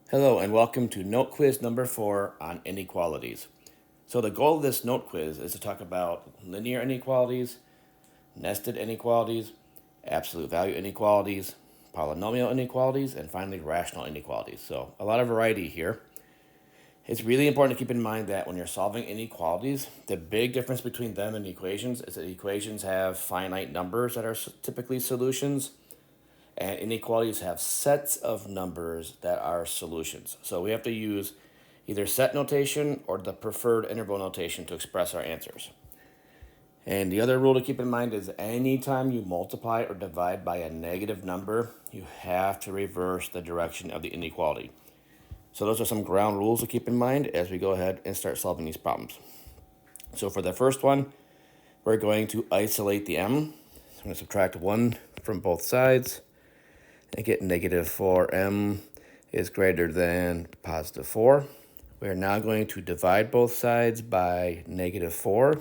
Hello and welcome to Note Quiz number 4 on inequalities. So the goal of this note quiz is to talk about linear inequalities, nested inequalities, absolute value inequalities, polynomial inequalities, and finally rational inequalities. So a lot of variety here. It's really important to keep in mind that when you're solving inequalities, the big difference between them and equations is that equations have finite numbers that are typically solutions, and inequalities have sets of numbers that are solutions. So we have to use either set notation or the preferred interval notation to express our answers. And the other rule to keep in mind is anytime you multiply or divide by a negative number, you have to reverse the direction of the inequality. So those are some ground rules to keep in mind as we go ahead and start solving these problems. So for the first one, we're going to isolate the m. So I'm going to subtract 1 from both sides and get negative 4m is greater than positive 4. We are now going to divide both sides by negative 4.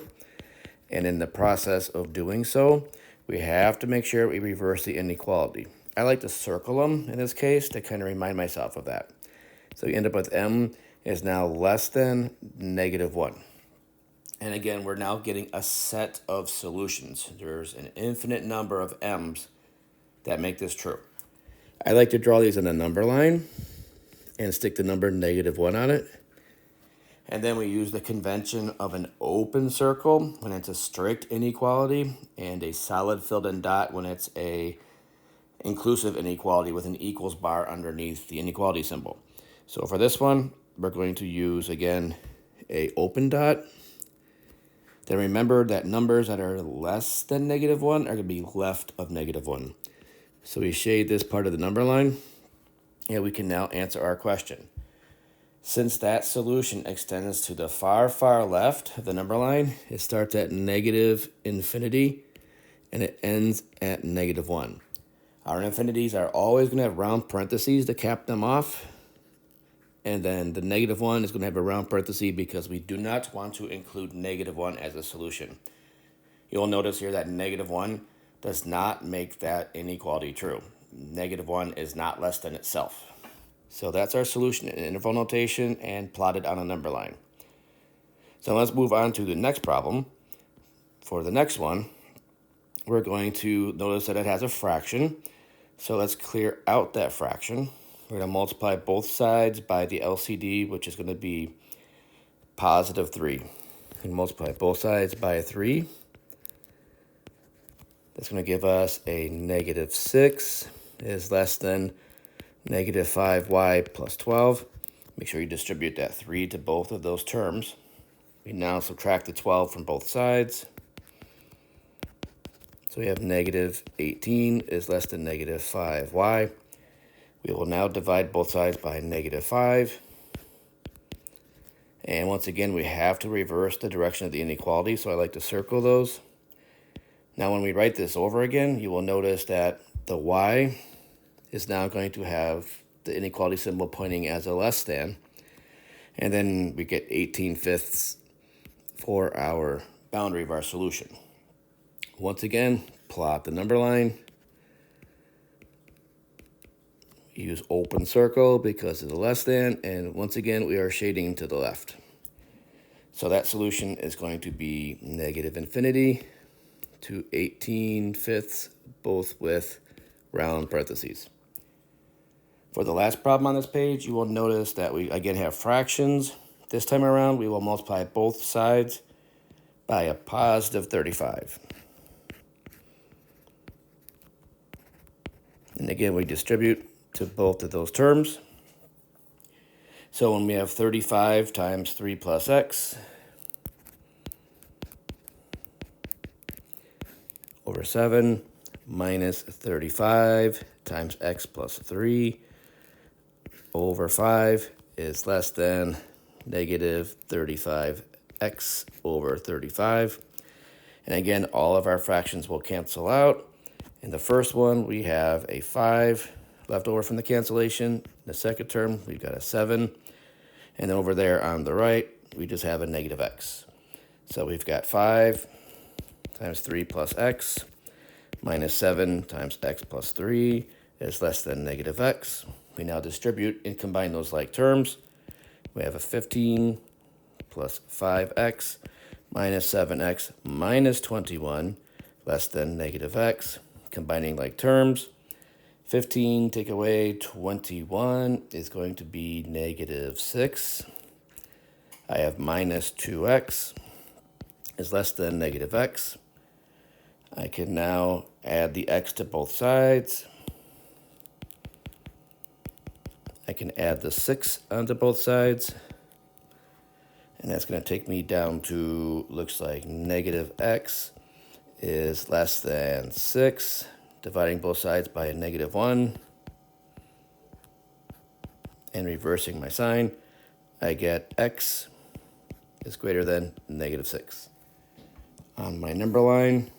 And in the process of doing so, we have to make sure we reverse the inequality. I like to circle them in this case to kind of remind myself of that. So you end up with m is now less than negative 1. And again, we're now getting a set of solutions. There's an infinite number of m's that make this true. I like to draw these in a number line and stick the number negative 1 on it. And then we use the convention of an open circle when it's a strict inequality and a solid filled in dot when it's a inclusive inequality with an equals bar underneath the inequality symbol. So for this one, we're going to use, again, a open dot. Then remember that numbers that are less than negative 1 are going to be left of negative 1. So we shade this part of the number line, and we can now answer our question. Since that solution extends to the far, far left of the number line, it starts at negative infinity, and it ends at negative 1. Our infinities are always going to have round parentheses to cap them off, and then the negative 1 is going to have a round parenthesis because we do not want to include negative 1 as a solution. You'll notice here that negative 1 does not make that inequality true. Negative 1 is not less than itself. So that's our solution in interval notation and plotted on a number line. So let's move on to the next problem. For the next one, we're going to notice that it has a fraction. So let's clear out that fraction. We're going to multiply both sides by the LCD, which is going to be positive 3. And multiply both sides by 3. That's going to give us a negative 6 is less than negative 5y plus 12. Make sure you distribute that 3 to both of those terms. We now subtract the 12 from both sides. So we have negative 18 is less than negative 5y. We will now divide both sides by negative 5. And once again, we have to reverse the direction of the inequality, so I like to circle those. Now when we write this over again, you will notice that the y is now going to have the inequality symbol pointing as a less than. And then we get 18/5 for our boundary of our solution. Once again, plot the number line. Use open circle because of the less than. And once again, we are shading to the left. So that solution is going to be negative infinity to 18/5, both with round parentheses. For the last problem on this page, you will notice that we again have fractions. This time around, we will multiply both sides by a positive 35. And again, we distribute to both of those terms. So when we have 35 times 3 plus x over 7 minus 35 times x plus 3 over 5 is less than negative 35x over 35. And again, all of our fractions will cancel out. In the first one, we have a 5 left over from the cancellation. In the second term, we've got a 7. And then over there on the right, we just have a negative x. So we've got 5 times 3 plus x minus 7 times x plus 3 is less than negative x. We now distribute and combine those like terms. We have a 15 plus 5x minus 7x minus 21 less than negative x. Combining like terms. 15 take away 21 is going to be negative 6. I have minus 2x is less than negative x. I can now add the x to both sides. I can add the 6 onto both sides. And that's going to take me down to, looks like negative x is less than 6. Dividing both sides by a negative 1. And reversing my sign, I get x is greater than negative 6. On my number line,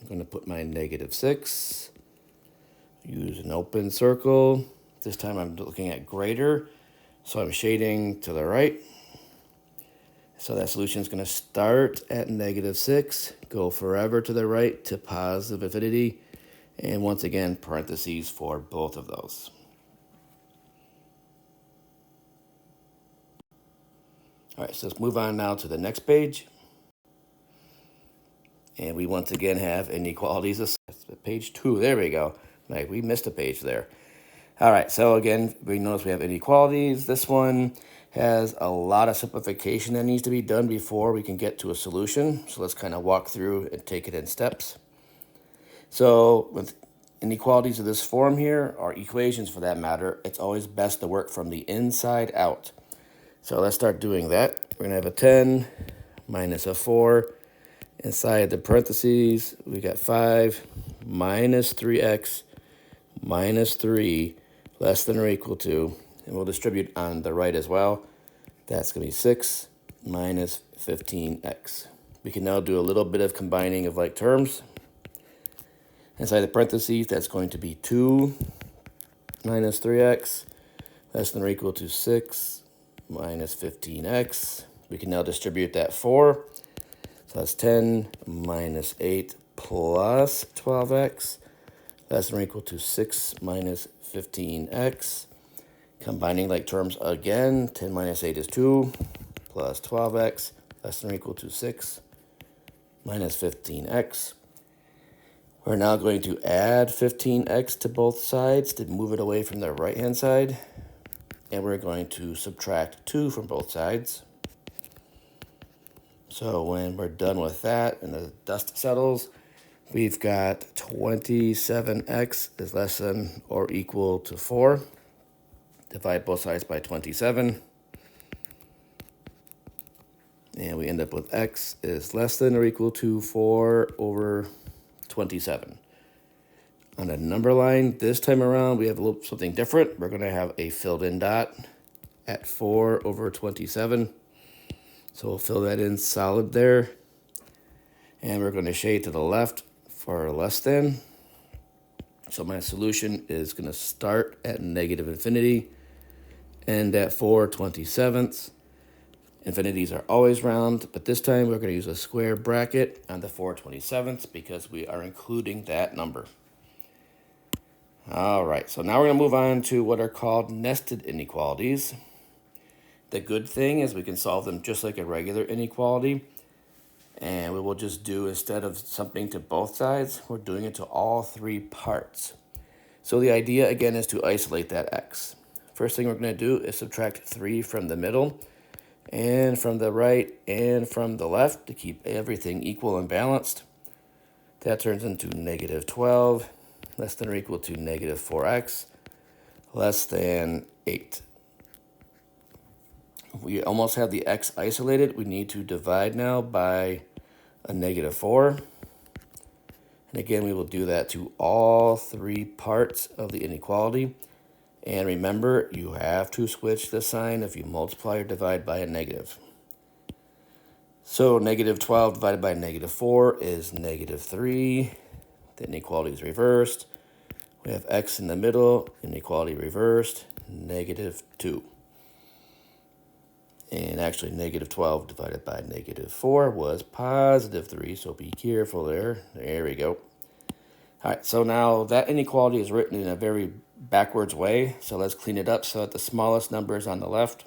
I'm going to put my negative 6. Use an open circle. This time I'm looking at greater, so I'm shading to the right. So that solution is going to start at negative 6, go forever to the right to positive infinity, and once again, parentheses for both of those. All right, so let's move on now to the next page. And we once again have inequalities. Page 2, there we go. Like, we missed a page there. All right, so again, we notice we have inequalities. This one has a lot of simplification that needs to be done before we can get to a solution. So let's kind of walk through and take it in steps. So with inequalities of this form here, or equations for that matter, it's always best to work from the inside out. So let's start doing that. We're going to have a 10 minus a 4. Inside the parentheses, we got 5 minus 3x minus 3 less than or equal to, and we'll distribute on the right as well. That's going to be 6 minus 15x. We can now do a little bit of combining of like terms. Inside the parentheses, that's going to be 2 minus 3x less than or equal to 6 minus 15x. We can now distribute that 4. So that's 10 minus 8 plus 12x less than or equal to 6 minus 15x. Combining like terms again, 10 minus 8 is 2 plus 12x less than or equal to 6 minus 15x. We're now going to add 15x to both sides to move it away from the right-hand side. And we're going to subtract 2 from both sides. So when we're done with that and the dust settles, we've got 27x is less than or equal to 4. Divide both sides by 27. And we end up with x is less than or equal to 4 over 27. On the number line, this time around, we have a little something different. We're going to have a filled in dot at 4 over 27. So we'll fill that in solid there. And we're going to shade to the left for less than. So my solution is going to start at negative infinity, end at 4/27. Infinities are always round, but this time we're going to use a square bracket on the 4/27 because we are including that number. All right, so now we're going to move on to what are called nested inequalities. The good thing is we can solve them just like a regular inequality. And we will just do, instead of something to both sides, we're doing it to all 3 parts. So the idea, again, is to isolate that x. First thing we're going to do is subtract 3 from the middle, and from the right, and from the left to keep everything equal and balanced. That turns into negative 12, less than or equal to negative 4x, less than 8. We almost have the x isolated. We need to divide now by a negative 4. And again, we will do that to all 3 parts of the inequality. And remember, you have to switch the sign if you multiply or divide by a negative. So negative 12 divided by negative 4 is negative 3. The inequality is reversed. We have x in the middle, inequality reversed, negative 2. And actually, negative 12 divided by negative 4 was positive 3, so be careful there. There we go. All right, so now that inequality is written in a very backwards way. So let's clean it up. So that the smallest number is on the left.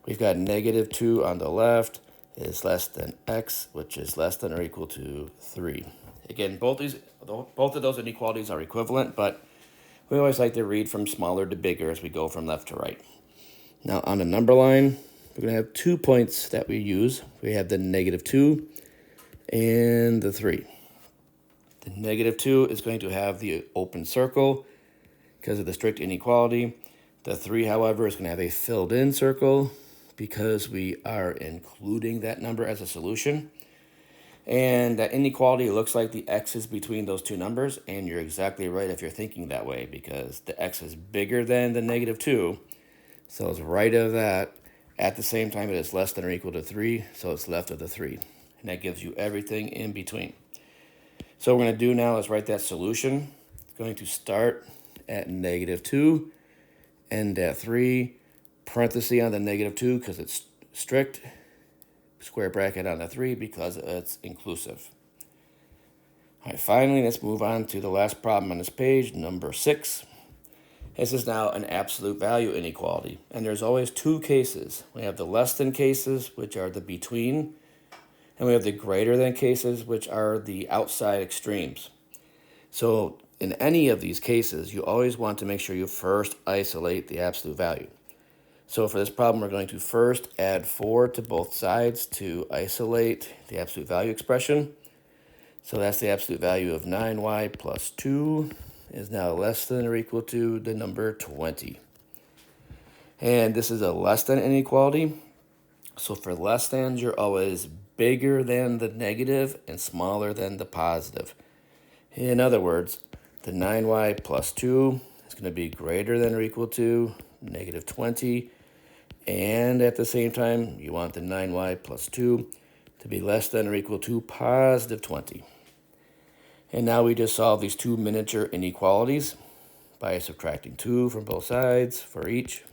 We've got negative 2 on the left is less than x, which is less than or equal to 3. Again, both of those inequalities are equivalent, but we always like to read from smaller to bigger as we go from left to right. Now on the number line, we're going to have 2 points that we use. We have the negative 2 and the 3. The negative 2 is going to have the open circle because of the strict inequality. The 3, however, is going to have a filled in circle because we are including that number as a solution. And that inequality looks like the x is between those two numbers, and you're exactly right if you're thinking that way because the x is bigger than the negative 2, so it's right of that. At the same time, it is less than or equal to 3, so it's left of the 3. And that gives you everything in between. So what we're going to do now is write that solution. It's going to start at negative 2, end at 3, parenthesis on the negative 2 because it's strict, square bracket on the 3 because it's inclusive. All right, finally, let's move on to the last problem on this page, number 6. This is now an absolute value inequality, and there's always two cases. We have the less than cases, which are the between, and we have the greater than cases, which are the outside extremes. So in any of these cases, you always want to make sure you first isolate the absolute value. So for this problem, we're going to first add 4 to both sides to isolate the absolute value expression. So that's the absolute value of 9y plus 2 is now less than or equal to the number 20. And this is a less than inequality. So for less than, you're always bigger than the negative and smaller than the positive. In other words, the 9y plus 2 is going to be greater than or equal to negative 20. And at the same time, you want the 9y plus 2 to be less than or equal to positive 20. And now we just solve these two miniature inequalities by subtracting 2 from both sides for each.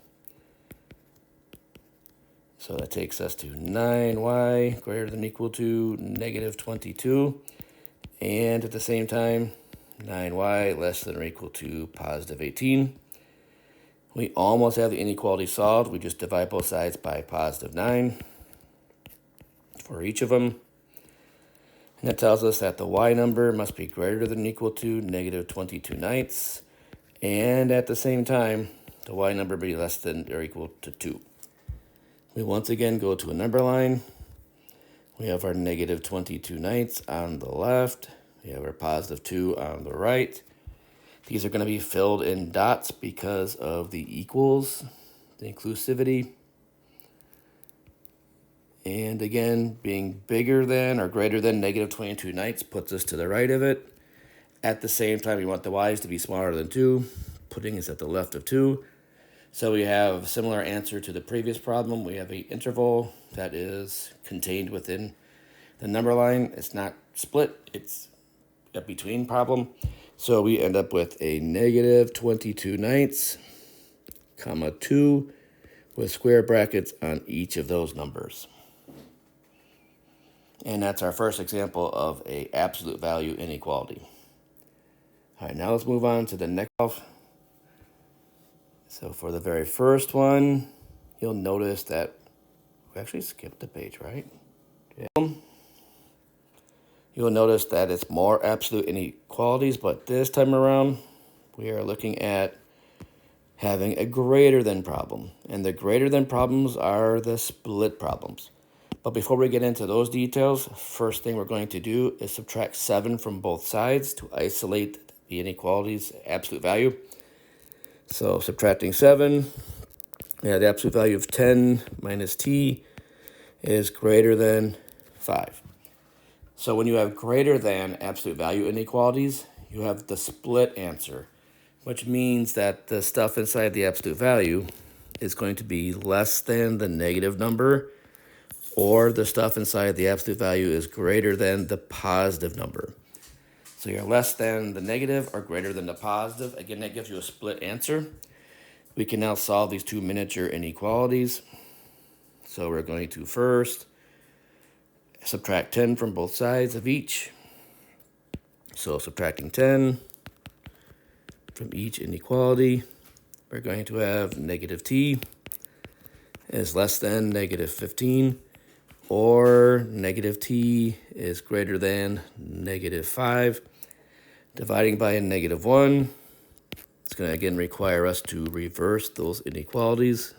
So that takes us to 9y greater than or equal to negative 22. And at the same time, 9y less than or equal to positive 18. We almost have the inequality solved. We just divide both sides by positive 9 for each of them. And that tells us that the y number must be greater than or equal to negative 22/9. And at the same time, the y number be less than or equal to 2. We once again go to a number line. We have our negative 22/9 on the left. We have our positive 2 on the right. These are going to be filled in dots because of the equals, the inclusivity. And again, being bigger than or greater than negative 22/9 puts us to the right of it. At the same time, we want the y's to be smaller than 2, putting us at the left of 2. So we have a similar answer to the previous problem. We have an interval that is contained within the number line. It's not split, it's a between problem. So we end up with a negative 22/9, comma 2, with square brackets on each of those numbers. And that's our first example of a absolute value inequality. All right, now let's move on to the next. So for the very first one, you'll notice that we actually skipped the page, right? Yeah. You'll notice that it's more absolute inequalities, but this time around, we are looking at having a greater than problem. And the greater than problems are the split problems. But before we get into those details, first thing we're going to do is subtract 7 from both sides to isolate the inequality's absolute value. So subtracting 7, the absolute value of 10 minus t is greater than 5. So when you have greater than absolute value inequalities, you have the split answer, which means that the stuff inside the absolute value is going to be less than the negative number, or the stuff inside the absolute value is greater than the positive number. So you're less than the negative or greater than the positive. Again, that gives you a split answer. We can now solve these two miniature inequalities. So we're going to first subtract 10 from both sides of each. So subtracting 10 from each inequality, we're going to have negative t is less than negative 15, or negative t is greater than negative 5. Dividing by a negative 1, it's going to again require us to reverse those inequalities.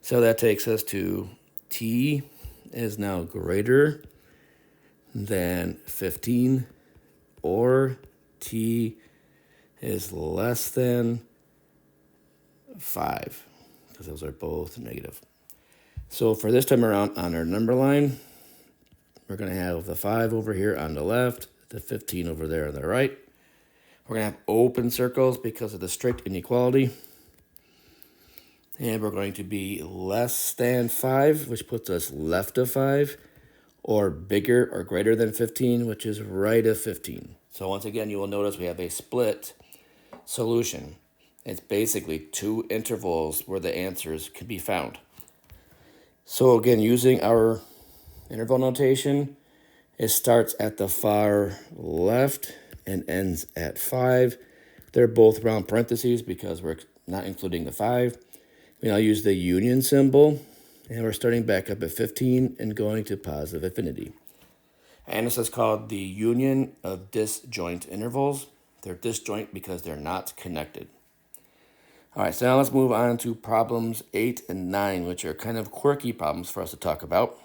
So that takes us to t is now greater than 15, or t is less than 5, because those are both negative. So for this time around on our number line, we're going to have the 5 over here on the left, the 15 over there on the right. We're going to have open circles because of the strict inequality. And we're going to be less than 5, which puts us left of 5, or bigger or greater than 15, which is right of 15. So once again, you will notice we have a split solution. It's basically two intervals where the answers can be found. So again, using our interval notation, it starts at the far left and ends at 5. They're both round parentheses because we're not including the 5. We now use the union symbol, and we're starting back up at 15 and going to positive infinity. And this is called the union of disjoint intervals. They're disjoint because they're not connected. All right, so now let's move on to problems 8 and 9, which are kind of quirky problems for us to talk about.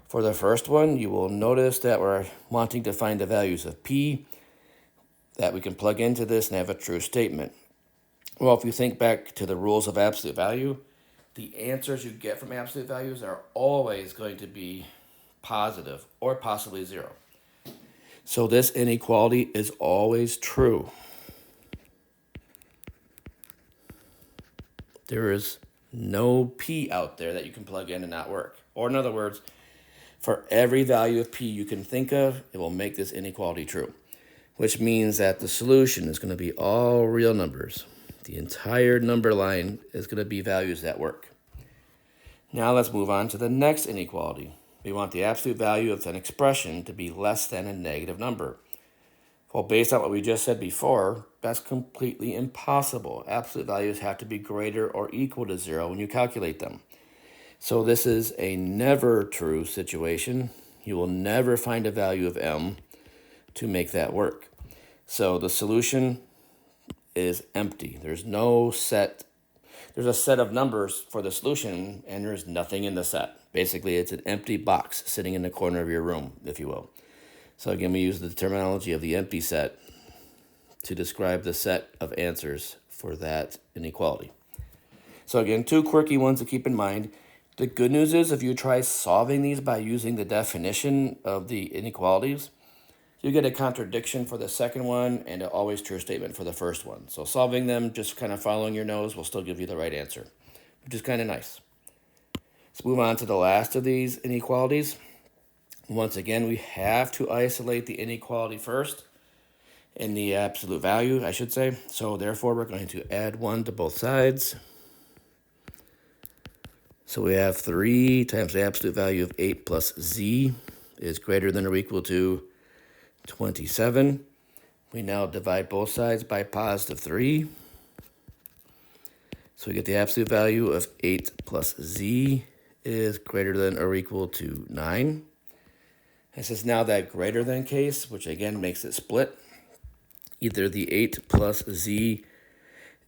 For the first one, you will notice that we're wanting to find the values of p that we can plug into this and have a true statement. Well, if you think back to the rules of absolute value, the answers you get from absolute values are always going to be positive or possibly 0. So this inequality is always true. There is no p out there that you can plug in and not work. Or in other words, for every value of p you can think of, it will make this inequality true, which means that the solution is going to be all real numbers. The entire number line is going to be values that work. Now let's move on to the next inequality. We want the absolute value of an expression to be less than a negative number. Well, based on what we just said before, that's completely impossible. Absolute values have to be greater or equal to 0 when you calculate them. So this is a never true situation. You will never find a value of m to make that work. So the solution is empty. There's a set of numbers for the solution, and there's nothing in the set. Basically, it's an empty box sitting in the corner of your room, if you will. So again, we use the terminology of the empty set to describe the set of answers for that inequality. So again, two quirky ones to keep in mind. The good news is if you try solving these by using the definition of the inequalities, you get a contradiction for the second one and an always true statement for the first one. So solving them, just kind of following your nose, will still give you the right answer, which is kind of nice. Let's move on to the last of these inequalities. Once again, we have to isolate the inequality first in the absolute value, I should say. So therefore, we're going to add 1 to both sides. So we have 3 times the absolute value of 8 plus z is greater than or equal to 27. We now divide both sides by positive 3. So we get the absolute value of 8 plus z is greater than or equal to 9. This is now that greater than case, which again makes it split. Either the 8 plus z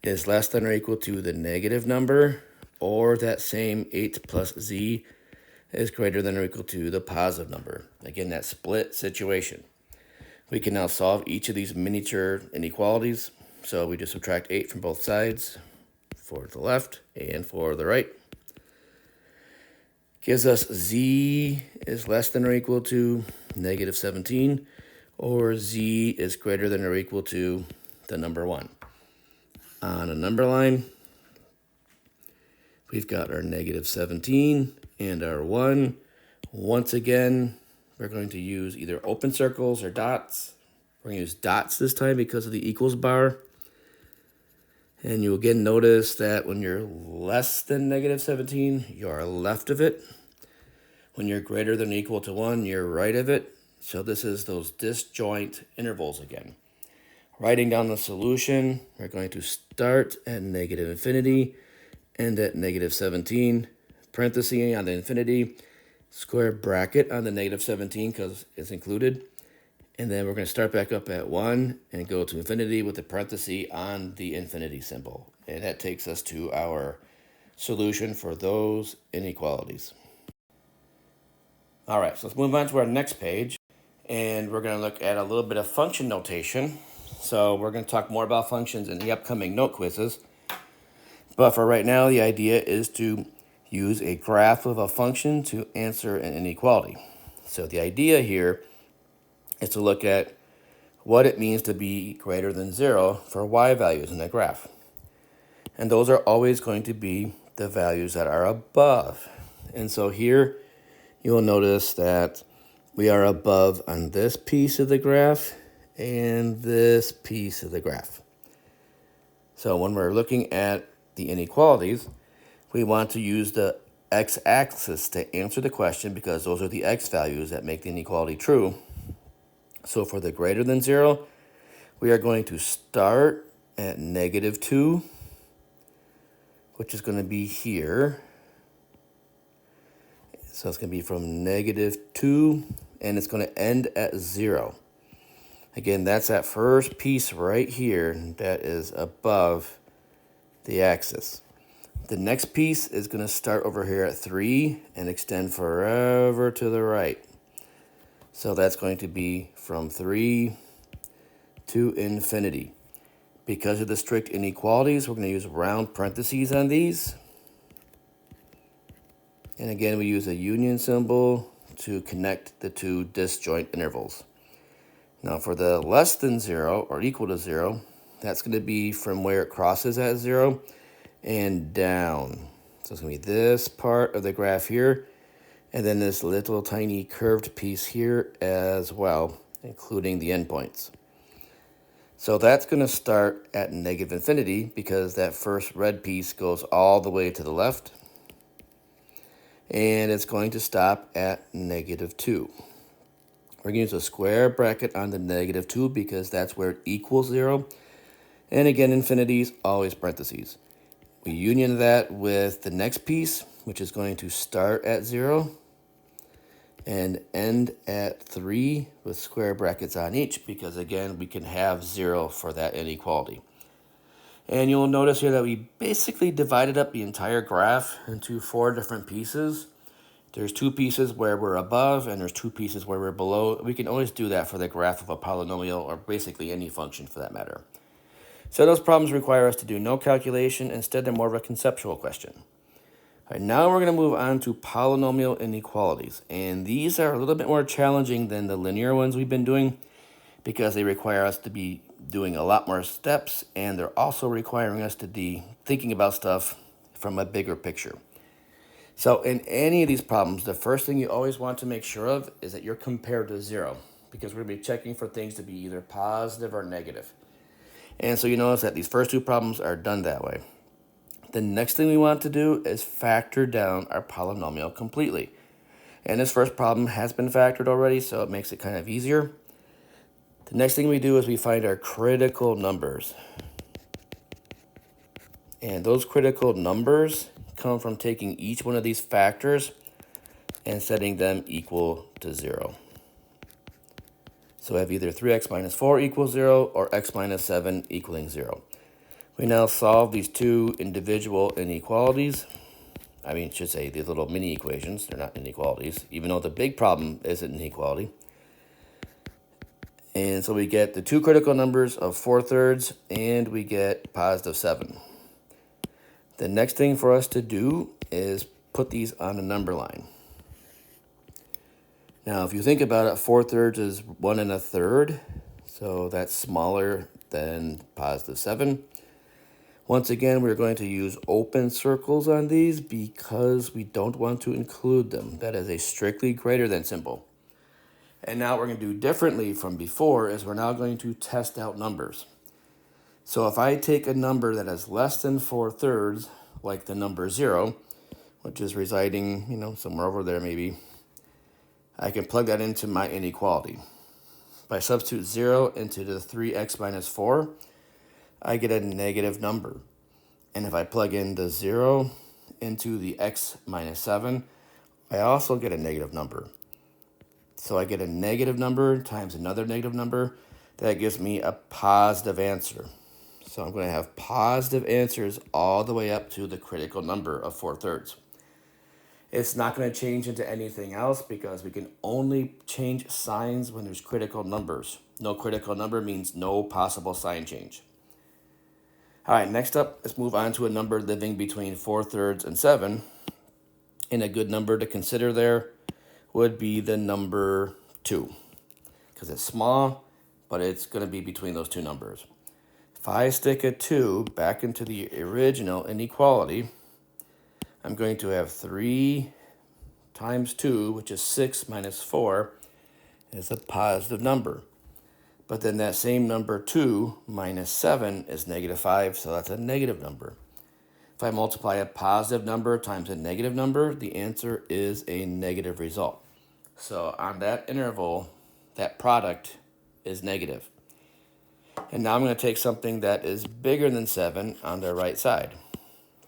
is less than or equal to the negative number, or that same 8 plus z is greater than or equal to the positive number. Again, that split situation. We can now solve each of these miniature inequalities. So we just subtract 8 from both sides for the left and for the right. Gives us z is less than or equal to negative 17, or z is greater than or equal to the number 1. On a number line, we've got our negative 17 and our 1. Once again, we're going to use either open circles or dots. We're going to use dots this time because of the equals bar. And you again notice that when you're less than negative 17, you're left of it. When you're greater than or equal to 1, you're right of it. So this is those disjoint intervals again. Writing down the solution, we're going to start at negative infinity, end at negative 17, parenthesis on the infinity, square bracket on the negative 17 because it's included. And then we're going to start back up at 1 and go to infinity with the parenthesis on the infinity symbol. And that takes us to our solution for those inequalities. All right, so let's move on to our next page. And we're going to look at a little bit of function notation. So we're going to talk more about functions in the upcoming note quizzes. But for right now, the idea is to use a graph of a function to answer an inequality. So the idea here is to look at what it means to be greater than 0 for y values in the graph. And those are always going to be the values that are above. And so here you'll notice that we are above on this piece of the graph and this piece of the graph. So when we're looking at the inequalities, we want to use the x-axis to answer the question because those are the x values that make the inequality true. So for the greater than 0, we are going to start at negative 2, which is going to be here. So it's going to be from negative 2, and it's going to end at 0. Again, that's that first piece right here that is above the axis. The next piece is going to start over here at 3 and extend forever to the right. So that's going to be from 3 to infinity. Because of the strict inequalities, we're going to use round parentheses on these. And again, we use a union symbol to connect the two disjoint intervals. Now for the less than 0 or equal to 0, that's going to be from where it crosses at 0 and down. So it's going to be this part of the graph here, and then this little tiny curved piece here as well, including the endpoints. So that's going to start at negative infinity because that first red piece goes all the way to the left. And it's going to stop at negative 2. We're going to use a square bracket on the negative 2 because that's where it equals 0. And again, infinity is always parentheses. We union that with the next piece, which is going to start at 0 and end at 3 with square brackets on each because, again, we can have 0 for that inequality. And you'll notice here that we basically divided up the entire graph into 4 different pieces. There's 2 pieces where we're above and there's 2 pieces where we're below. We can always do that for the graph of a polynomial or basically any function for that matter. So those problems require us to do no calculation. Instead, they're more of a conceptual question. All right, now we're going to move on to polynomial inequalities. And these are a little bit more challenging than the linear ones we've been doing because they require us to be doing a lot more steps, and they're also requiring us to be thinking about stuff from a bigger picture. So in any of these problems, the first thing you always want to make sure of is that you're compared to 0 because we're going to be checking for things to be either positive or negative. And so you notice that these first 2 problems are done that way. The next thing we want to do is factor down our polynomial completely. And this first problem has been factored already, so it makes it kind of easier. The next thing we do is we find our critical numbers. And those critical numbers come from taking each one of these factors and setting them equal to 0. So we have either 3x minus 4 equals 0 or x minus 7 equaling 0. We now solve these 2 individual inequalities. I should say these little mini equations. They're not inequalities, even though the big problem is an inequality. And so we get the 2 critical numbers of 4/3 and we get positive 7. The next thing for us to do is put these on a number line. Now, if you think about it, 4/3 is 1 1/3, so that's smaller than positive 7. Once again, we're going to use open circles on these because we don't want to include them. That is a strictly greater than symbol. And now what we're going to do differently from before is we're now going to test out numbers. So if I take a number that is less than 4/3, like the number 0, which is residing, somewhere over there maybe, I can plug that into my inequality. If I substitute 0 into the 3x minus 4, I get a negative number. And if I plug in the 0 into the x minus 7, I also get a negative number. So I get a negative number times another negative number. That gives me a positive answer. So I'm going to have positive answers all the way up to the critical number of 4/3. It's not going to change into anything else because we can only change signs when there's critical numbers. No critical number means no possible sign change. All right, next up, let's move on to a number living between 4/3 and 7. And a good number to consider there would be the number 2, because it's small, but it's going to be between those two numbers. If I stick a 2 back into the original inequality, I'm going to have 3 times 2, which is 6 minus 4, is a positive number. But then that same number 2 minus 7 is negative 5, so that's a negative number. If I multiply a positive number times a negative number, the answer is a negative result. So on that interval, that product is negative. And now I'm going to take something that is bigger than 7 on the right side.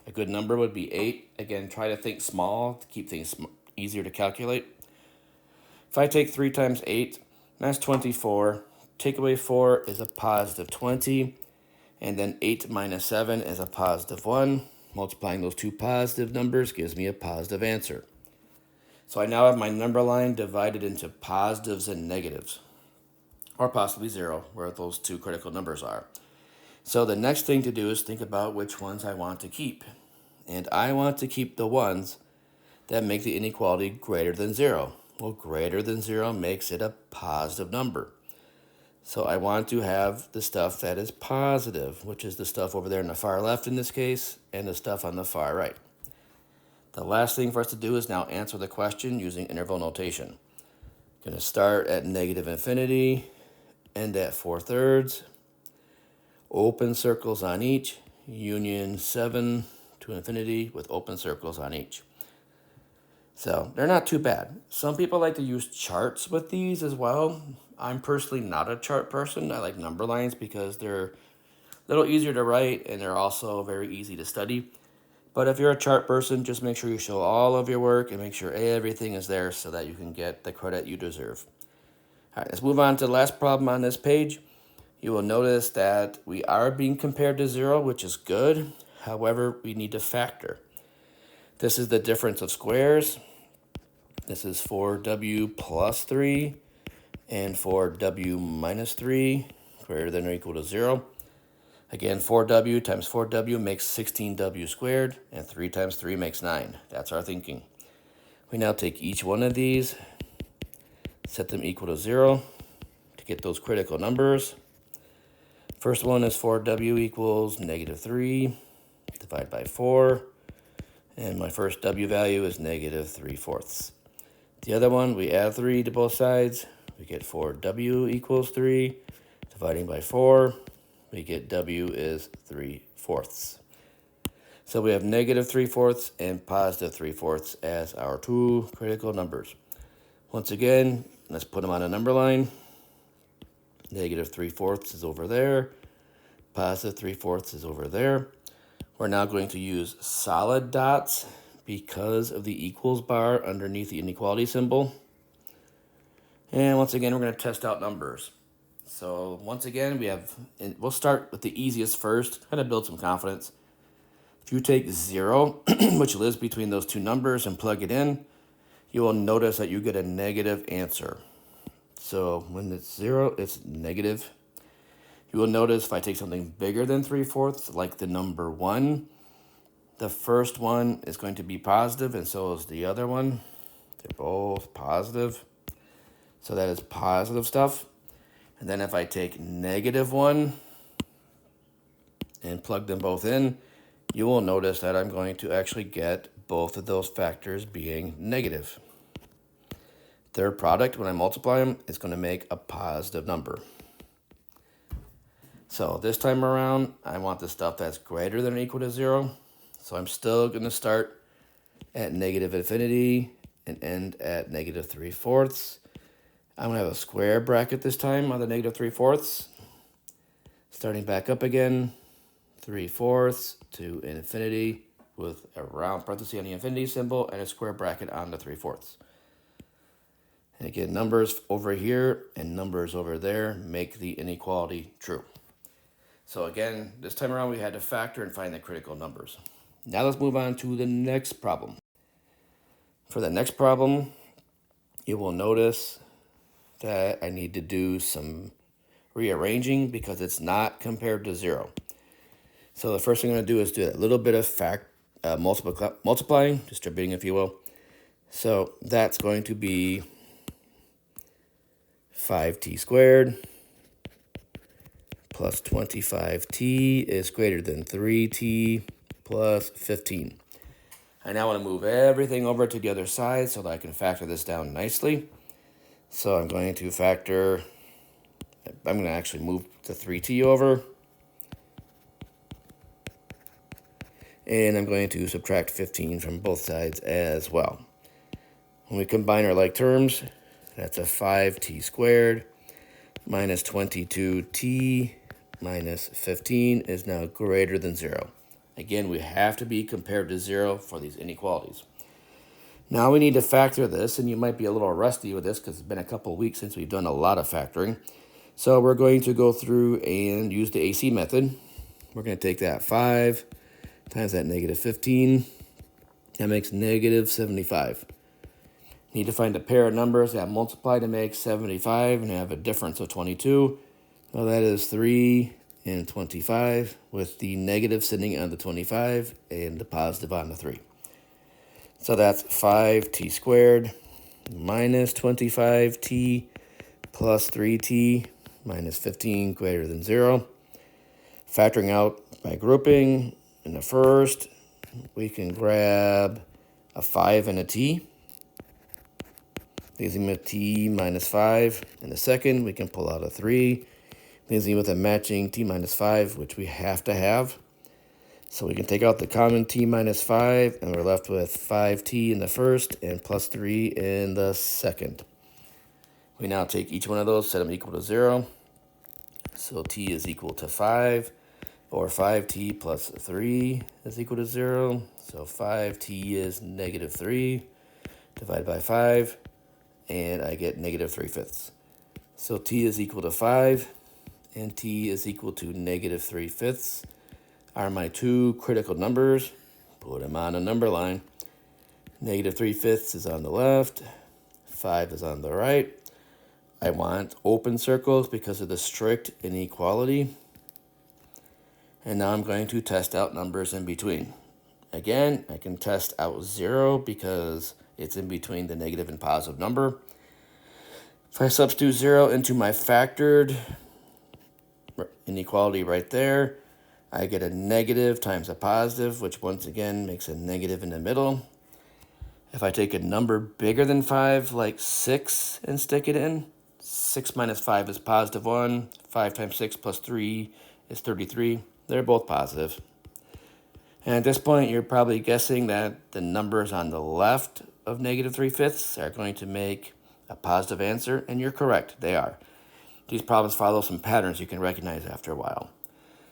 A good number would be 8. Again, try to think small to keep things easier to calculate. If I take 3 times 8, that's 24. Take away 4 is a positive 20. And then 8 minus 7 is a positive 1. Multiplying those two positive numbers gives me a positive answer. So I now have my number line divided into positives and negatives, or possibly 0, where those two critical numbers are. So the next thing to do is think about which ones I want to keep. And I want to keep the ones that make the inequality greater than 0. Well, greater than 0 makes it a positive number. So I want to have the stuff that is positive, which is the stuff over there on the far left in this case, and the stuff on the far right. The last thing for us to do is now answer the question using interval notation. Going to start at negative infinity, end at 4/3, open circles on each, union 7 to infinity with open circles on each. So they're not too bad. Some people like to use charts with these as well. I'm personally not a chart person. I like number lines because they're a little easier to write and they're also very easy to study. But if you're a chart person, just make sure you show all of your work and make sure everything is there so that you can get the credit you deserve. All right, let's move on to the last problem on this page. You will notice that we are being compared to 0, which is good. However, we need to factor. This is the difference of squares. This is 4w plus 3 and 4w minus 3 greater than or equal to 0. Again, 4w times 4w makes 16w squared, and 3 times 3 makes 9. That's our thinking. We now take each one of these, set them equal to 0 to get those critical numbers. First one is 4w equals negative 3, divide by 4, and my first w value is negative 3/4. The other one, we add 3 to both sides. We get 4w equals 3. Dividing by 4, we get w is 3/4. So we have negative 3/4 and positive 3/4 as our two critical numbers. Once again, let's put them on a number line. Negative 3/4 is over there. Positive 3/4 is over there. We're now going to use solid dots because of the equals bar underneath the inequality symbol. And once again, we're going to test out numbers. So once again, we'll start with the easiest first, kind of build some confidence. If you take 0, which lives between those two numbers, and plug it in, you will notice that you get a negative answer. So when it's 0, it's negative. You will notice if I take something bigger than 3/4, like the number 1, the first one is going to be positive, and so is the other one. They're both positive. So that is positive stuff. And then if I take negative 1 and plug them both in, you will notice that I'm going to actually get both of those factors being negative. Their product, when I multiply them, is going to make a positive number. So this time around, I want the stuff that's greater than or equal to 0. So I'm still going to start at negative infinity and end at negative 3/4. I'm going to have a square bracket this time on the negative 3/4. Starting back up again, 3/4 to infinity with a round parenthesis on the infinity symbol and a square bracket on the 3/4. And again, numbers over here and numbers over there make the inequality true. So again, this time around we had to factor and find the critical numbers. Now let's move on to the next problem. For the next problem, you will notice that I need to do some rearranging because it's not compared to 0. So the first thing I'm going to do is do a little bit of multiplying, distributing if you will. So that's going to be 5t squared plus 25t is greater than 3t plus 15. I now want to move everything over to the other side so that I can factor this down nicely. So I'm going to actually move the 3t over. And I'm going to subtract 15 from both sides as well. When we combine our like terms, that's a 5t squared minus 22t minus 15 is now greater than 0. Again, we have to be compared to 0 for these inequalities. Now we need to factor this, and you might be a little rusty with this because it's been a couple of weeks since we've done a lot of factoring. So we're going to go through and use the AC method. We're going to take that 5 times that negative 15. That makes negative 75. Need to find a pair of numbers that multiply to make 75 and have a difference of 22. Well, that is 3 and 25 with the negative sitting on the 25 and the positive on the 3. So that's 5t squared minus 25t plus 3t minus 15 greater than 0. Factoring out by grouping, in the first, we can grab a 5 and a t. Leaving with t minus 5. In the second, we can pull out a 3. Leaving with a matching t minus 5, which we have to have. So we can take out the common t minus 5, and we're left with 5t in the first and plus 3 in the second. We now take each one of those, set them equal to 0. So t is equal to 5, or 5t plus 3 is equal to 0. So 5t is negative 3, divided by 5, and I get negative 3/5. So t is equal to 5, and t is equal to negative 3/5 are my two critical numbers. Put them on a number line. Negative 3/5 is on the left, 5 is on the right. I want open circles because of the strict inequality. And now I'm going to test out numbers in between. Again, I can test out 0 because it's in between the negative and positive number. If I substitute 0 into my factored inequality right there, I get a negative times a positive, which once again makes a negative in the middle. If I take a number bigger than 5, like 6, and stick it in, 6 minus 5 is positive 1. 5 times 6 plus 3 is 33. They're both positive. And at this point, you're probably guessing that the numbers on the left of negative 3/5 are going to make a positive answer, and you're correct, they are. These problems follow some patterns you can recognize after a while.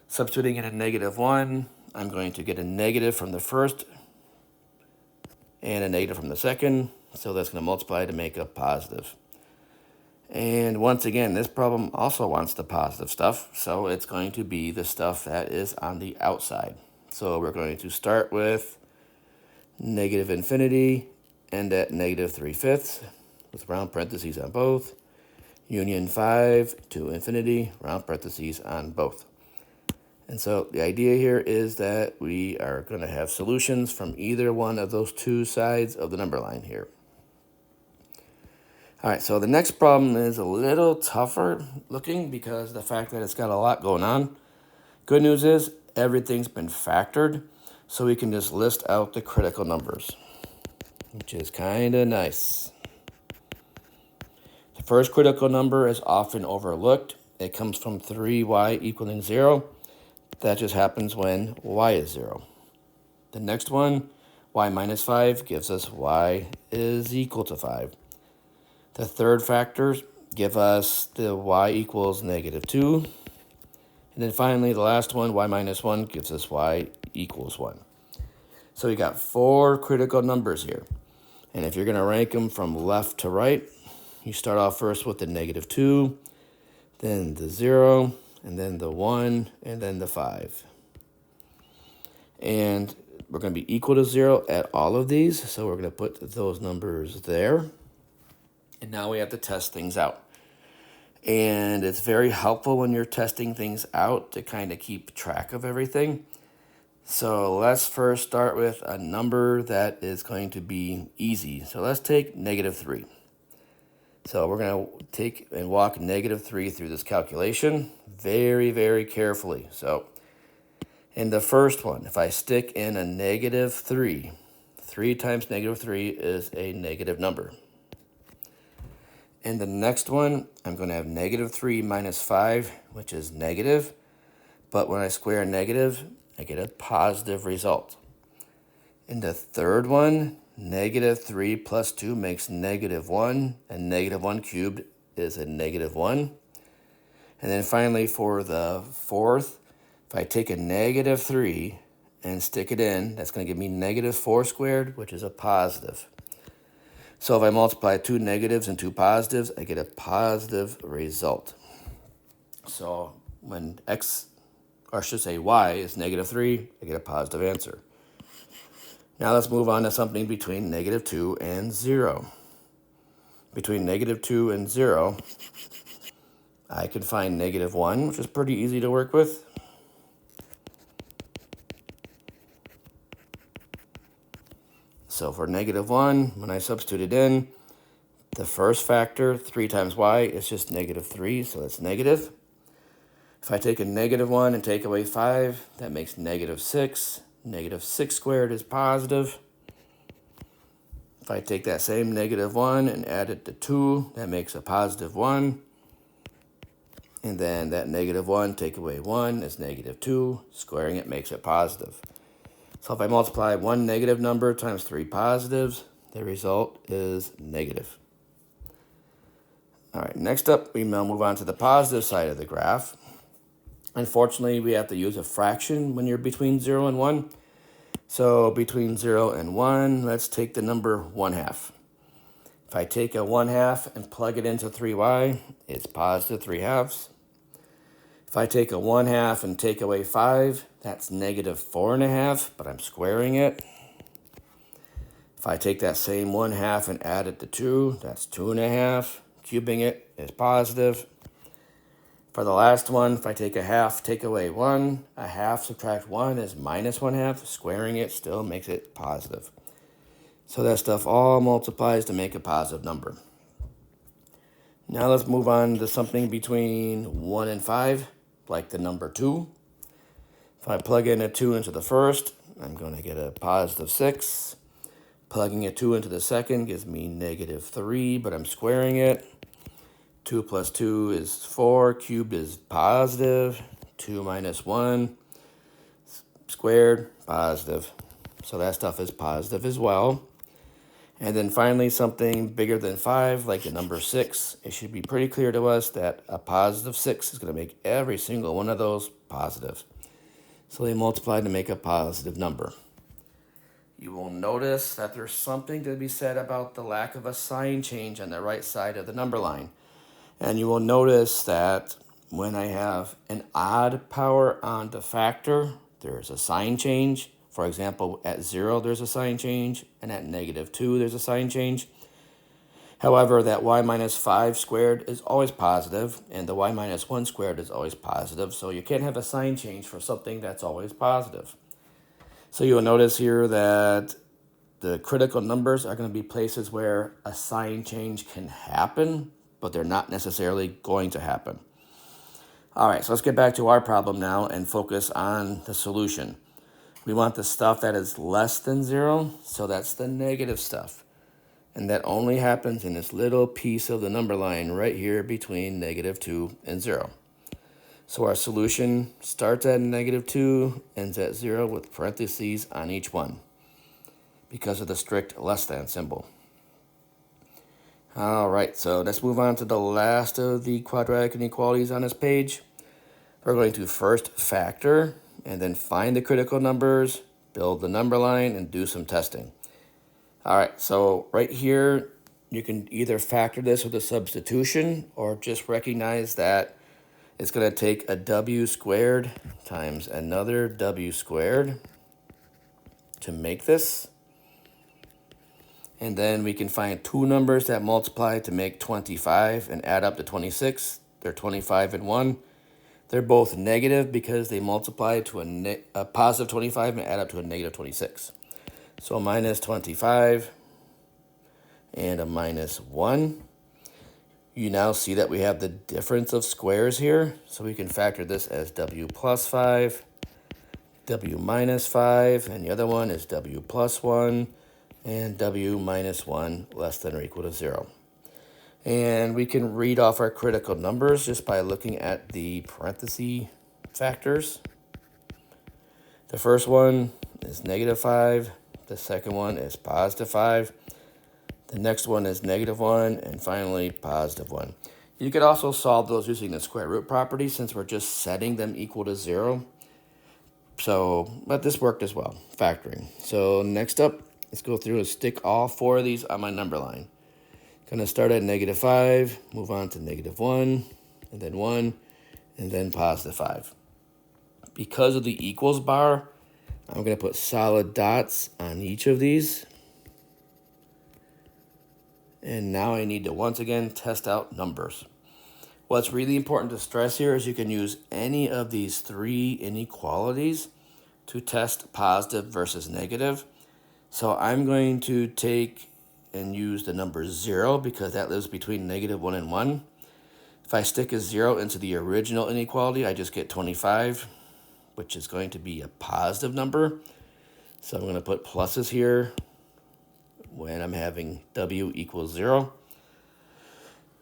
Substituting in a negative 1, I'm going to get a negative from the first and a negative from the second, so that's going to multiply to make a positive. And once again, this problem also wants the positive stuff, so it's going to be the stuff that is on the outside. So we're going to start with negative infinity, end at negative 3/5, with round parentheses on both. Union 5 to infinity, round parentheses on both. And so the idea here is that we are going to have solutions from either one of those two sides of the number line here. All right, so the next problem is a little tougher looking because of the fact that it's got a lot going on. Good news is everything's been factored, so we can just list out the critical numbers, which is kind of nice. The first critical number is often overlooked. It comes from 3y equaling 0. That just happens when y is 0. The next one, y minus 5, gives us y is equal to 5. The third factor give us the y equals -2. And then finally, the last one, y minus 1, gives us y equals 1. So we got 4 critical numbers here. And if you're going to rank them from left to right, you start off first with the -2, then the 0, and then the 1, and then the 5. And we're going to be equal to 0 at all of these, so we're going to put those numbers there. And now we have to test things out. And it's very helpful when you're testing things out to kind of keep track of everything. So let's first start with a number that is going to be easy. So let's take -3. So we're going to take and walk -3 through this calculation very, very carefully. So in the first one, if I stick in a -3, 3 times -3 is a negative number. In the next one, I'm going to have -3 minus 5, which is negative. But when I square a negative, I get a positive result. In the third one, -3 plus 2 makes -1, and -1 cubed is a -1. And then finally, for the fourth, if I take a -3 and stick it in, that's going to give me -4 squared, which is a positive. So if I multiply 2 negatives and 2 positives, I get a positive result. So when x, or I should say y, is -3, I get a positive answer. Now let's move on to something between -2 and 0. Between -2 and 0, I can find -1, which is pretty easy to work with. So for -1, when I substitute it in, the first factor, 3 times y, is just -3, so that's negative. If I take a -1 and take away 5, that makes -6. -6 squared is positive. If I take that same -1 and add it to 2, that makes a positive 1. And then that -1, take away 1 is -2. Squaring it makes it positive. So if I multiply one negative number times 3 positives, the result is negative. All right, next up, we now move on to the positive side of the graph. Unfortunately, we have to use a fraction when you're between 0 and 1. So between 0 and 1, let's take the number 1/2. If I take a 1/2 and plug it into 3y, it's positive 3/2. If I take a 1/2 and take away 5, that's -4.5, but I'm squaring it. If I take that same 1/2 and add it to 2, that's 2.5. Cubing it is positive. For the last one, if I take a 1/2, take away 1, a 1/2 subtract 1 is -1/2. Squaring it still makes it positive. So that stuff all multiplies to make a positive number. Now let's move on to something between 1 and 5, like the number 2. If I plug in a 2 into the first, I'm going to get a positive 6. Plugging a 2 into the second gives me -3, but I'm squaring it. 2 plus 2 is 4. Cubed is positive. 2 minus 1 squared, positive. So that stuff is positive as well. And then finally, something bigger than 5, like the number 6. It should be pretty clear to us that a positive 6 is going to make every single one of those positive. So they multiply to make a positive number. You will notice that there's something to be said about the lack of a sign change on the right side of the number line. And you will notice that when I have an odd power on the factor, there's a sign change. For example, at 0, there's a sign change, and at -2, there's a sign change. However, that y minus 5 squared is always positive, and the y minus 1 squared is always positive, so you can't have a sign change for something that's always positive. So you'll notice here that the critical numbers are going to be places where a sign change can happen, but they're not necessarily going to happen. All right, so let's get back to our problem now and focus on the solution. We want the stuff that is less than 0, so that's the negative stuff. And that only happens in this little piece of the number line right here between -2 and 0. So our solution starts at -2, ends at 0 with parentheses on each one because of the strict less than symbol. All right, so let's move on to the last of the quadratic inequalities on this page. We're going to first factor and then find the critical numbers, build the number line, and do some testing. All right, so right here, you can either factor this with a substitution or just recognize that it's going to take a w squared times another w squared to make this. And then we can find two numbers that multiply to make 25 and add up to 26. They're 25 and 1. They're both negative because they multiply to a positive 25 and add up to a negative 26. So minus 25 and a minus 1. You now see that we have the difference of squares here. So we can factor this as w plus 5, w minus 5, and the other one is w plus 1, and w minus 1 less than or equal to 0. And we can read off our critical numbers just by looking at the parenthesis factors. The first one is negative 5. The second one is positive 5. The next one is negative 1. And finally, positive 1. You could also solve those using the square root property since we're just setting them equal to 0. But this worked as well, factoring. So next up, let's go through and stick all four of these on my number line. Going to start at negative 5, move on to negative 1, and then 1, and then positive 5. Because of the equals bar, I'm going to put solid dots on each of these. And now I need to once again test out numbers. What's really important to stress here is you can use any of these three inequalities to test positive versus negative. So I'm going to take and use the number 0 because that lives between negative 1 and 1. If I stick a 0 into the original inequality, I just get 25, which is going to be a positive number. So I'm going to put pluses here when I'm having w equals 0.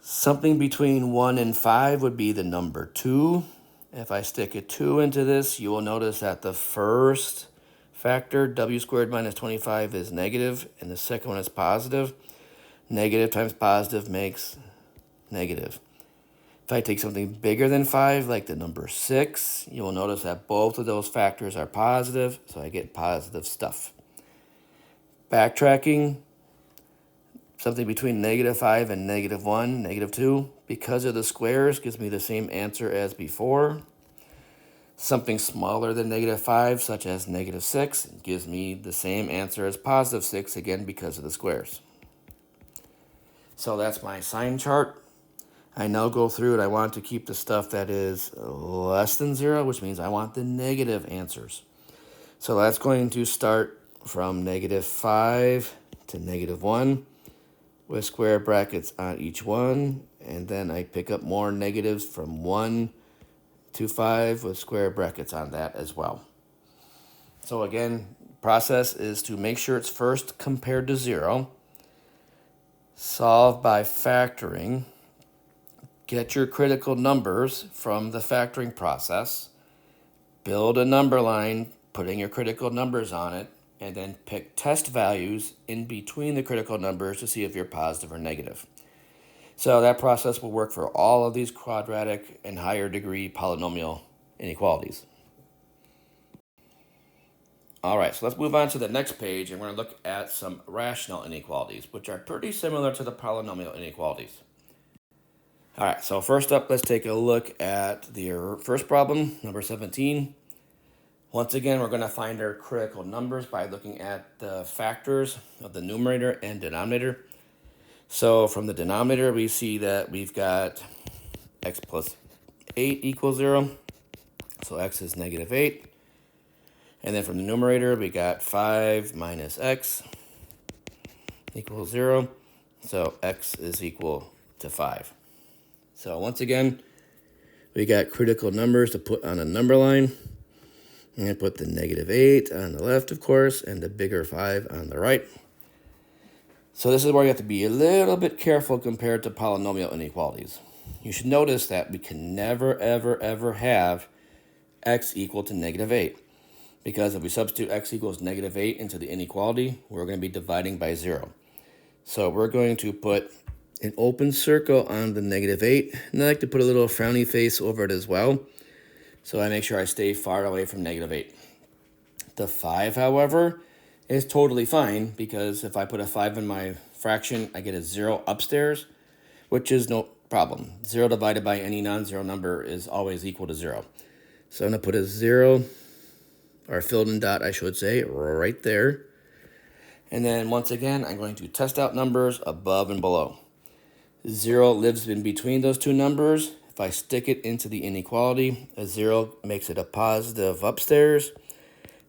Something between 1 and 5 would be the number 2. If I stick a 2 into this, you will notice that the first factor, w squared minus 25, is negative, and the second one is positive. Negative times positive makes negative. If I take something bigger than 5, like the number 6, you will notice that both of those factors are positive, so I get positive stuff. Backtracking, something between negative 5 and negative 1, negative 2, because of the squares, gives me the same answer as before. Something smaller than negative 5, such as negative 6, gives me the same answer as positive 6, again because of the squares. So that's my sign chart. I now go through and I want to keep the stuff that is less than 0, which means I want the negative answers. So that's going to start from negative 5 to negative 1 with square brackets on each one. And then I pick up more negatives from 1 to 5 with square brackets on that as well. So again, process is to make sure it's first compared to 0. Solve by factoring. Get your critical numbers from the factoring process. Build a number line, putting your critical numbers on it, and then pick test values in between the critical numbers to see if you're positive or negative. So that process will work for all of these quadratic and higher degree polynomial inequalities. All right, so let's move on to the next page, and we're going to look at some rational inequalities, which are pretty similar to the polynomial inequalities. All right, so first up, let's take a look at the first problem, number 17. Once again, we're going to find our critical numbers by looking at the factors of the numerator and denominator. So from the denominator, we see that we've got x plus 8 equals 0. So x is negative 8. And then from the numerator, we got 5 minus x equals 0. So x is equal to 5. So once again, we got critical numbers to put on a number line. I'm going to put the negative 8 on the left, of course, and the bigger 5 on the right. So this is where you have to be a little bit careful compared to polynomial inequalities. You should notice that we can never, ever, ever have x equal to negative 8. Because if we substitute x equals negative 8 into the inequality, we're going to be dividing by 0. So we're going to put an open circle on the -8, and I like to put a little frowny face over it as well, so I make sure I stay far away from -8. The 5, however, is totally fine, because if I put a 5 in my fraction, I get a 0 upstairs, which is no problem. 0 divided by any non-zero number is always equal to 0. So I'm going to put a 0, or filled in dot, I should say, right there. And then once again, I'm going to test out numbers above and below. 0 lives in between those two numbers. If I stick it into the inequality, a 0 makes it a positive upstairs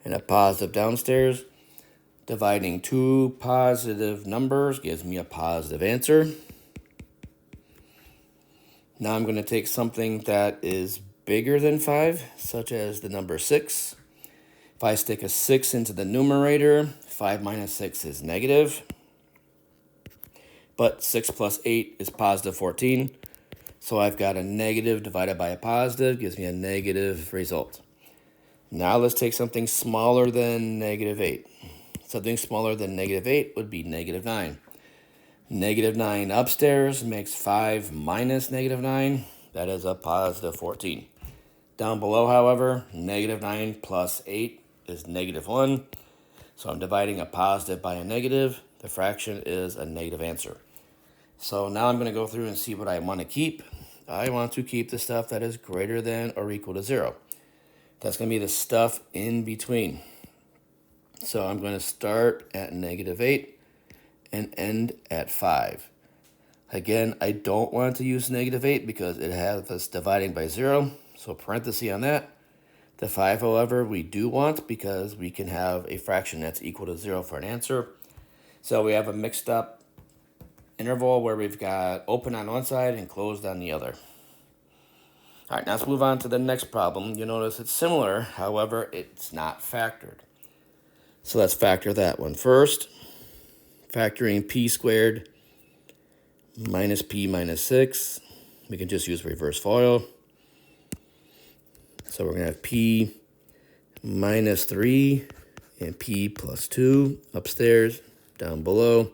and a positive downstairs. Dividing two positive numbers gives me a positive answer. Now I'm going to take something that is bigger than 5, such as the number 6. If I stick a 6 into the numerator, 5 minus 6 is negative. But 6 plus 8 is positive 14. So I've got a negative divided by a positive, gives me a negative result. Now let's take something smaller than -8. Something smaller than -8 would be -9. -9 upstairs makes 5 minus -9. That is a positive 14. Down below, however, -9 plus 8 is -1. So I'm dividing a positive by a negative. The fraction is a negative answer. So now I'm going to go through and see what I want to keep. I want to keep the stuff that is greater than or equal to 0. That's going to be the stuff in between. So I'm going to start at -8 and end at 5. Again, I don't want to use -8 because it has us dividing by 0. So parenthesis on that. The 5, however, we do want because we can have a fraction that's equal to 0 for an answer. So we have a mixed up interval where we've got open on one side and closed on the other. All right, now let's move on to the next problem. You'll notice it's similar, however, it's not factored. So let's factor that one first. Factoring p squared minus p minus 6. We can just use reverse FOIL. So we're going to have p minus 3 and p plus 2 upstairs. Down below,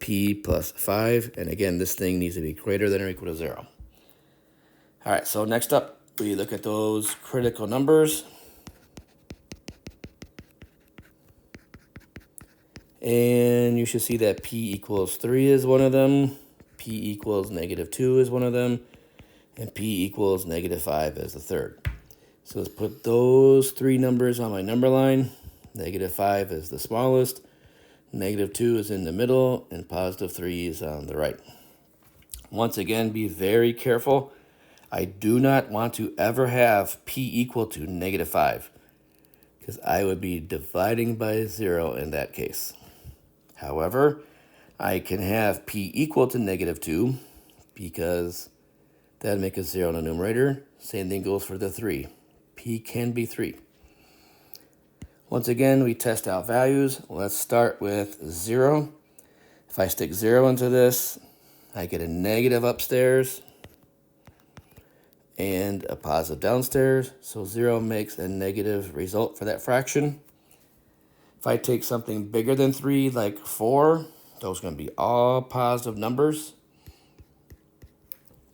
p plus 5. And again, this thing needs to be greater than or equal to 0. All right, so next up, we look at those critical numbers. And you should see that p equals 3 is one of them, p equals -2 is one of them, and p equals -5 is the third. So let's put those three numbers on my number line. -5 is the smallest, -2 is in the middle, and +3 is on the right. Once again, be very careful. I do not want to ever have p equal to -5 because I would be dividing by 0 in that case. However, I can have p equal to -2 because that'd make a 0 in the numerator. Same thing goes for the 3. P can be 3. Once again, we test out values. Let's start with 0. If I stick 0 into this, I get a negative upstairs and a positive downstairs. So 0 makes a negative result for that fraction. If I take something bigger than 3, like 4, those are going to be all positive numbers.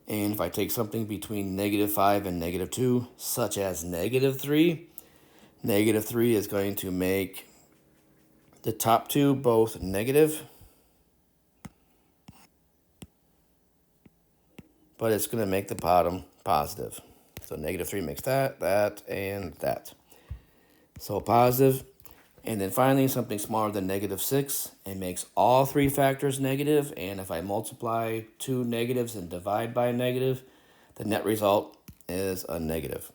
And if I take something between -5 and -2, such as -3, -3 is going to make the top two both negative. But it's going to make the bottom positive. So -3 makes that, that, and that. So positive. And then finally, something smaller than -6. It makes all three factors negative. And if I multiply two negatives and divide by a negative, the net result is a negative.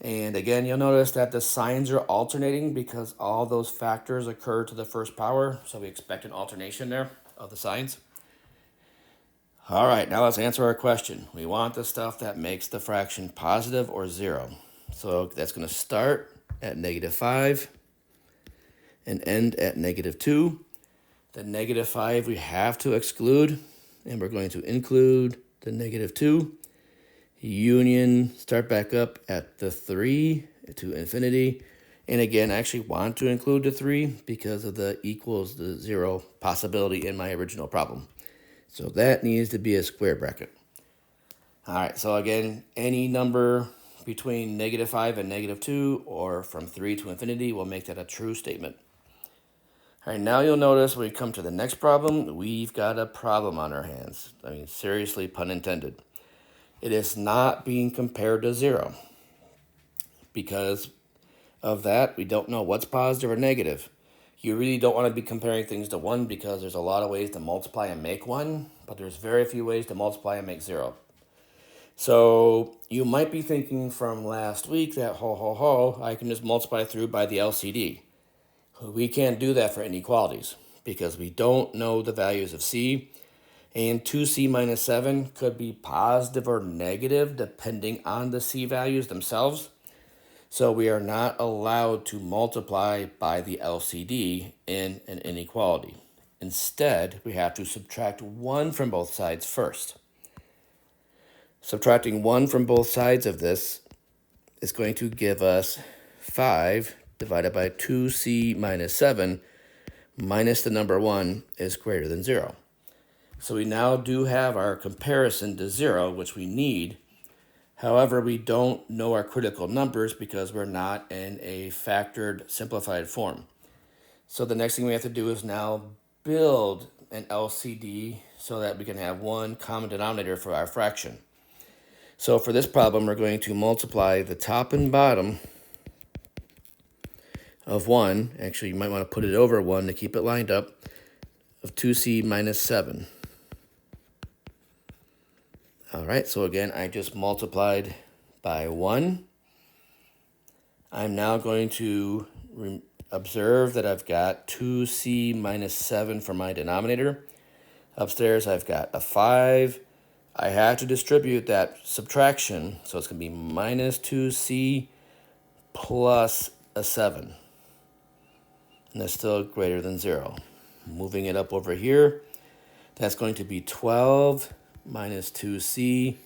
And again, you'll notice that the signs are alternating because all those factors occur to the first power. So we expect an alternation there of the signs. All right, now let's answer our question. We want the stuff that makes the fraction positive or 0. So that's going to start at -5 and end at -2. The -5 we have to exclude, and we're going to include the -2. Union, start back up at the 3 to infinity. And again, I actually want to include the 3 because of the equals the 0 possibility in my original problem. So that needs to be a square bracket. All right, so again, any number between -5 and -2, or from 3 to infinity, will make that a true statement. All right, now you'll notice when we come to the next problem, we've got a problem on our hands. I mean, seriously, pun intended. It is not being compared to 0. Because of that, we don't know what's positive or negative. You really don't want to be comparing things to 1 because there's a lot of ways to multiply and make 1, but there's very few ways to multiply and make 0. So you might be thinking from last week that, I can just multiply through by the LCD. We can't do that for inequalities because we don't know the values of c, and 2c minus 7 could be positive or negative depending on the c values themselves. So we are not allowed to multiply by the LCD in an inequality. Instead, we have to subtract 1 from both sides first. Subtracting 1 from both sides of this is going to give us 5 divided by 2c minus 7 minus the number 1 is greater than 0. So we now do have our comparison to 0, which we need. However, we don't know our critical numbers because we're not in a factored simplified form. So the next thing we have to do is now build an LCD so that we can have one common denominator for our fraction. So for this problem, we're going to multiply the top and bottom of 1. Actually, you might want to put it over 1 to keep it lined up, of 2c minus 7. All right, so again, I just multiplied by 1. I'm now going to observe that I've got 2c minus 7 for my denominator. Upstairs, I've got a 5. I have to distribute that subtraction, so it's going to be minus 2c plus a 7. And that's still greater than 0. Moving it up over here, that's going to be 12 minus 2c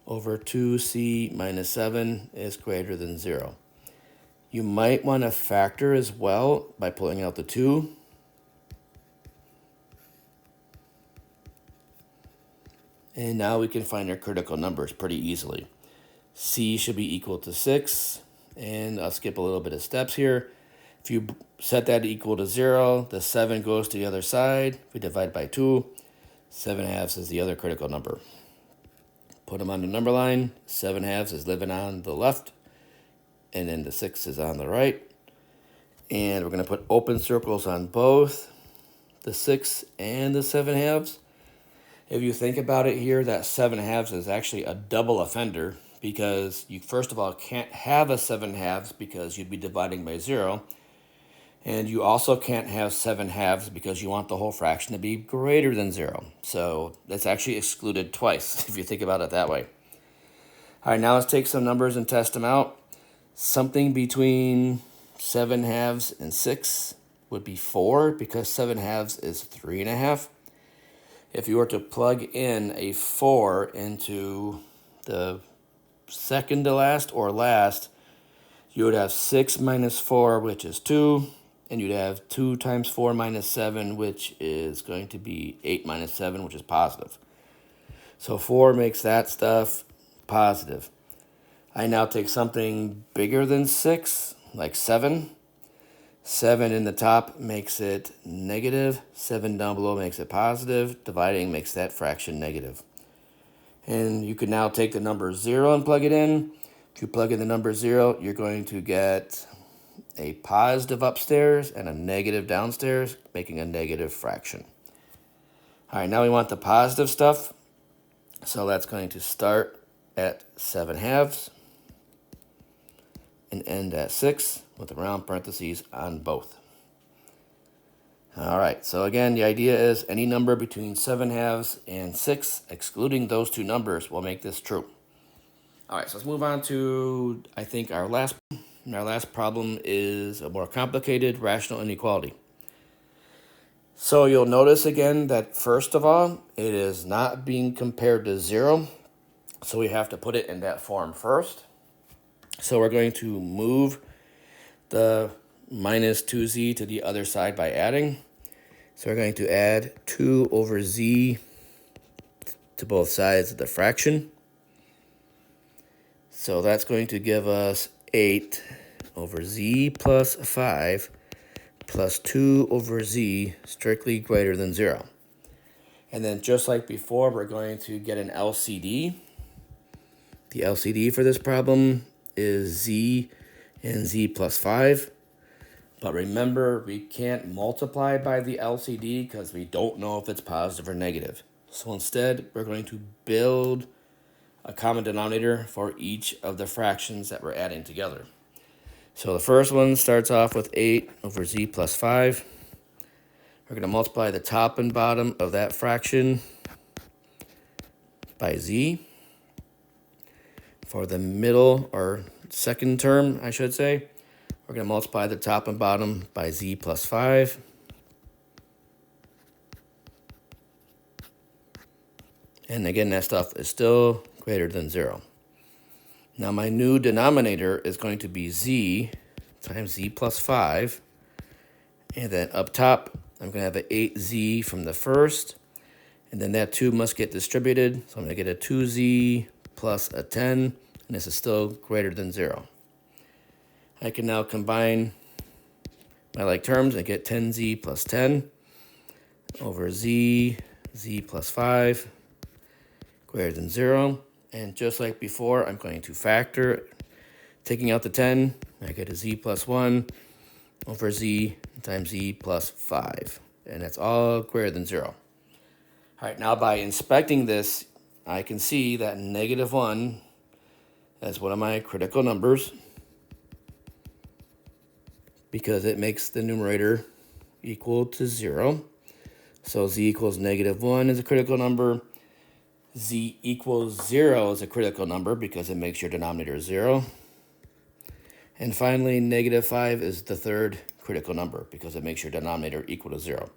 over 2c minus 7 is greater than 0. You might want to factor as well by pulling out the 2. And now we can find our critical numbers pretty easily. C should be equal to 6. And I'll skip a little bit of steps here. If you set that equal to 0, the 7 goes to the other side. We divide by 2. 7/2 is the other critical number. Put them on the number line. 7/2 is living on the left. And then the 6 is on the right. And we're going to put open circles on both the 6 and the 7/2. If you think about it here, that 7/2 is actually a double offender because you, first of all, can't have a 7/2 because you'd be dividing by 0. And you also can't have 7/2 because you want the whole fraction to be greater than 0. So that's actually excluded twice if you think about it that way. All right, now let's take some numbers and test them out. Something between 7/2 and 6 would be 4 because 7/2 is 3.5. If you were to plug in a 4 into the second to last or last, you would have 6 minus 4, which is 2. And you'd have 2 times 4 minus 7, which is going to be 8 minus 7, which is positive. So 4 makes that stuff positive. I now take something bigger than 6, like 7. 7 in the top makes it negative. 7 down below makes it positive. Dividing makes that fraction negative. And you can now take the number 0 and plug it in. If you plug in the number 0, you're going to get a positive upstairs and a negative downstairs, making a negative fraction. All right, now we want the positive stuff. So that's going to start at 7/2 and end at 6 with the round parentheses on both. All right, so again, the idea is any number between 7/2 and 6, excluding those two numbers, will make this true. All right, so let's move on to, I think, our last problem is a more complicated rational inequality. So you'll notice again that first of all, it is not being compared to 0. So we have to put it in that form first. So we're going to move the minus 2z to the other side by adding. So we're going to add 2 over z to both sides of the fraction. So that's going to give us 8 over z plus 5 plus 2 over z strictly greater than 0. And then just like before, we're going to get an LCD. The LCD for this problem is z and z plus 5. But remember, we can't multiply by the LCD because we don't know if it's positive or negative. So instead, we're going to build a common denominator for each of the fractions that we're adding together. So the first one starts off with 8 over z plus 5. We're going to multiply the top and bottom of that fraction by z. For the middle, or second term, I should say, we're going to multiply the top and bottom by z plus 5. And again, that stuff is still greater than 0. Now my new denominator is going to be z times z plus 5. And then up top, I'm going to have an 8z from the first. And then that 2 must get distributed. So I'm going to get a 2z plus a 10. And this is still greater than 0. I can now combine my like terms and get 10z plus 10 over z plus 5 greater than 0. And just like before, I'm going to factor, taking out the 10, I get a z plus 1 over z times z plus 5. And that's all greater than 0. All right, now by inspecting this, I can see that negative 1 is one of my critical numbers, because it makes the numerator equal to 0. So z equals negative 1 is a critical number. Z equals 0 is a critical number because it makes your denominator 0. And finally, negative 5 is the third critical number because it makes your denominator equal to 0.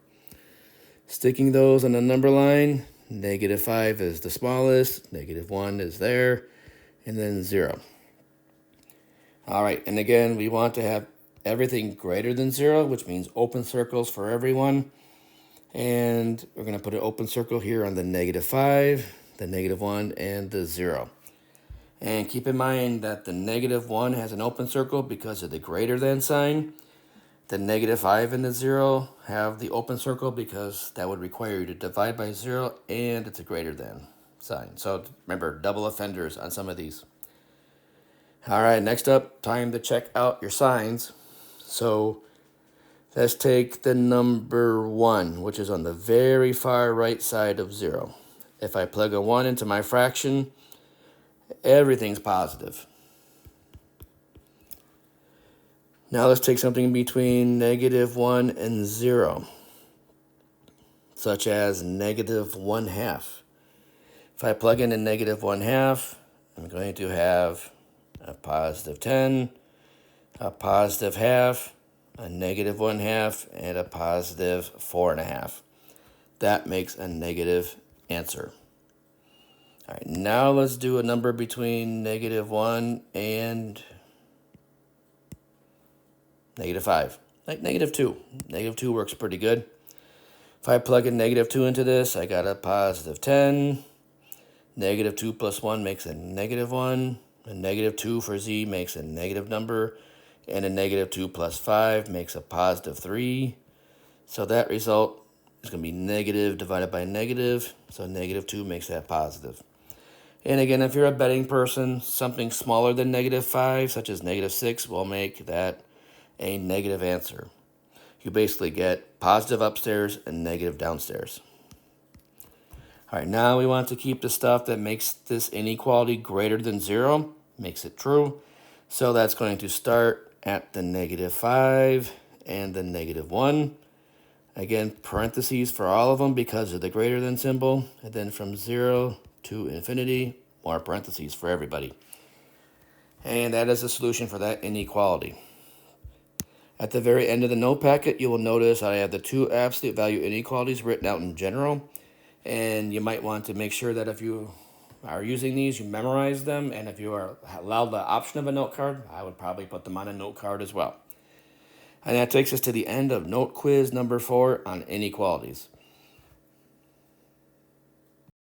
Sticking those on the number line, negative 5 is the smallest, negative 1 is there, and then 0. All right, and again, we want to have everything greater than 0, which means open circles for everyone. And we're going to put an open circle here on the negative 5, the negative 1, and the 0. And keep in mind that the negative 1 has an open circle because of the greater than sign. The negative 5 and the 0 have the open circle because that would require you to divide by 0, and it's a greater than sign. So remember, double offenders on some of these. All right, next up, time to check out your signs. So let's take the number 1, which is on the very far right side of 0. If I plug a 1 into my fraction, everything's positive. Now let's take something between negative 1 and 0, such as negative 1/2. If I plug in a negative 1/2, I'm going to have a positive 10, a positive half, a negative 1/2, and a positive 4.5. That makes a negative answer. All right, now let's do a number between negative 1 and negative 5, like negative 2. Negative 2 works pretty good. If I plug in negative 2 into this, I got a positive 10. Negative 2 plus 1 makes a negative 1. A negative 2 for z makes a negative number. And a negative 2 plus 5 makes a positive 3. So that result is going to be negative divided by negative. So negative 2 makes that positive. And again, if you're a betting person, something smaller than negative 5, such as negative 6, will make that a negative answer. You basically get positive upstairs and negative downstairs. All right, now we want to keep the stuff that makes this inequality greater than 0, makes it true. So that's going to start at the negative 5 and the negative 1. Again, parentheses for all of them because of the greater than symbol. And then from 0 to infinity, more parentheses for everybody. And that is the solution for that inequality. At the very end of the note packet, you will notice I have the two absolute value inequalities written out in general. And you might want to make sure that if you are using these, you memorize them. And if you are allowed the option of a note card, I would probably put them on a note card as well. And that takes us to the end of note quiz number 4 on inequalities.